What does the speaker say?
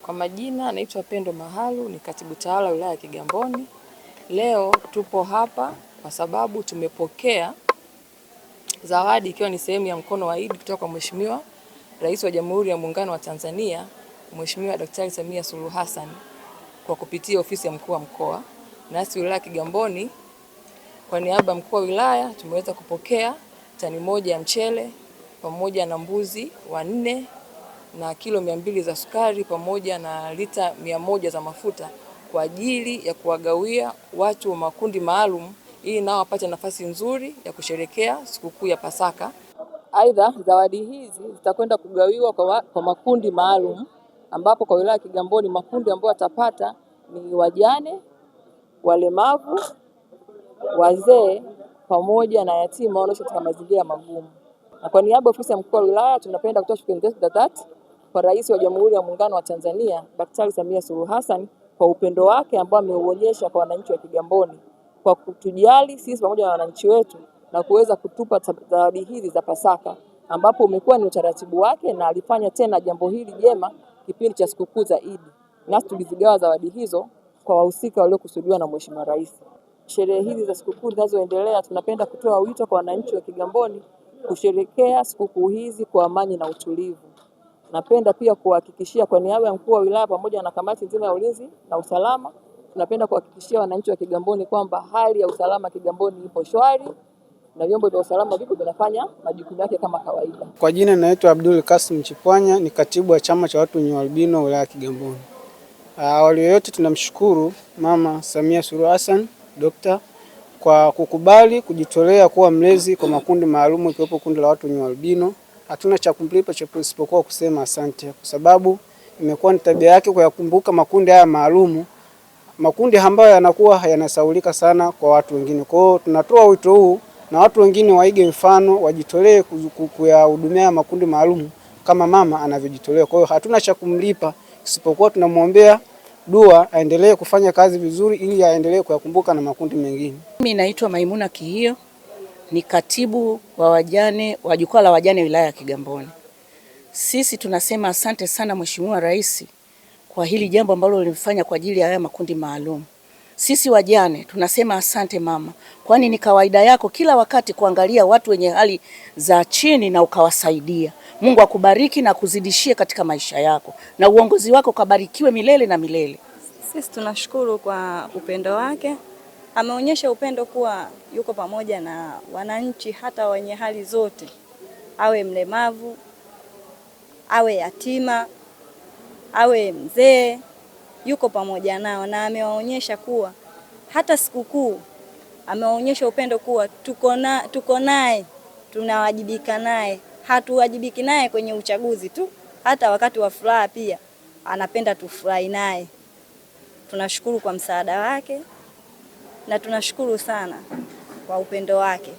Kwa majina naitwa Pendo Mahalu, ni katibu tawala wilaya ya Kigamboni. Leo tupo hapa kwa sababu tumepokea zawadi ikiwa ni sehemu ya mkono wa Eid kutoka kwa Mheshimiwa Rais wa Jamhuri ya Muungano wa Tanzania, Mheshimiwa Daktari Samia Suluhu Hassan, kwa kupitia ofisi ya mkuu wa mkoa. Nasi wilaya ya Kigamboni kwa niaba ya mkuu wa wilaya tumeweza kupokea tani moja ya mchele pamoja na mbuzi wanne na kilo 200 za sukari pamoja na lita 100 za mafuta kwa ajili ya kuwagawia watu wa makundi maalum ili nao wapate nafasi nzuri ya kusherehekea sikukuu ya Pasaka. Aidha, zawadi hizi zitakwenda kugawiwa kwa makundi maalum, ambapo kwa wilaya ya Kigamboni makundi ambayo watapata ni wajane, walemavu, wazee pamoja na yatima wanaoishi katika mazingira magumu. Na kwa niaba ya ofisi ya mkuu wa wilaya tunapenda kutoa shukrani zetu za dhati kwa Rais wa Jamhuri ya Muungano wa Tanzania, Daktari Samia Suluhu Hassan, kwa upendo wake ambao ameuonyesha kwa wananchi wa Kigamboni, kwa kutujali sisi pamoja na wananchi wetu na kuweza kutupa zawadi hizi za Pasaka, ambapo umekuwa ni utaratibu wake na alifanya tena jambo hili jema kipindi cha sikukuu za Eid. Nasi tulizigawa zawadi hizo kwa wahusika waliokusudiwa na Mheshimiwa Rais. Sherehe hizi za sikukuu zinazoendelea, tunapenda kutoa wito kwa wananchi wa Kigamboni kusherehekea sikukuu hizi kwa amani na utulivu. Napenda pia kuhakikishia kwa niaba ya mkuu wa wilaya pamoja na kamati nzima ya ulinzi na usalama, tunapenda kuhakikishia wananchi wa Kigamboni kwamba hali ya usalama Kigamboni ipo shwari na vyombo vya usalama vipo vinafanya majukumu yake kama kawaida. Kwa jina naitwa Abdul Kasim Chipwanya, ni katibu wa chama cha watu wenye albino wilaya ya Kigamboni. Awali yote tunamshukuru Mama Samia Suluhu Hassan Dokta kwa kukubali kujitolea kuwa mlezi kwa makundi maalum ikiwepo kundi la watu wenye albino. Hatuna cha kumlipa isipokuwa kusema asante, kwa sababu imekuwa ni tabia yake kuyakumbuka makundi haya maalum, makundi ambayo yanakuwa yanasaulika sana kwa watu wengine. Kwa hiyo tunatoa wito huu na watu wengine waige mfano, wajitolee kuyahudumia makundi maalum kama mama anavyojitolea. Kwa hiyo hatuna cha kumlipa isipokuwa tunamuombea dua aendelee kufanya kazi vizuri ili aendelee kuyakumbuka na makundi mengine. Mimi naitwa Maimuna Kihio, ni katibu wa wajane wa jukwaa la wajane wilaya ya Kigamboni. Sisi tunasema asante sana Mheshimiwa Rais kwa hili jambo ambalo lilifanya kwa ajili ya haya makundi maalum. Sisi wajane tunasema asante mama, kwani ni kawaida yako kila wakati kuangalia watu wenye hali za chini na ukawasaidia. Mungu akubariki na kuzidishie katika maisha yako na uongozi wako kabarikiwe milele na milele. Sisi tunashukuru kwa upendo wake. Ameonyesha upendo kuwa yuko pamoja na wananchi hata wenye hali zote. Awe mlemavu, awe yatima, awe mzee, yuko pamoja nao na amewaonyesha kuwa hata sikukuu ameonyesha upendo kuwa tuko naye, tunawajibika naye. Hatuwajibiki naye kwenye uchaguzi tu, hata wakati wa furaha pia anapenda tufurahi naye. Tunashukuru kwa msaada wake na tunashukuru sana kwa upendo wake.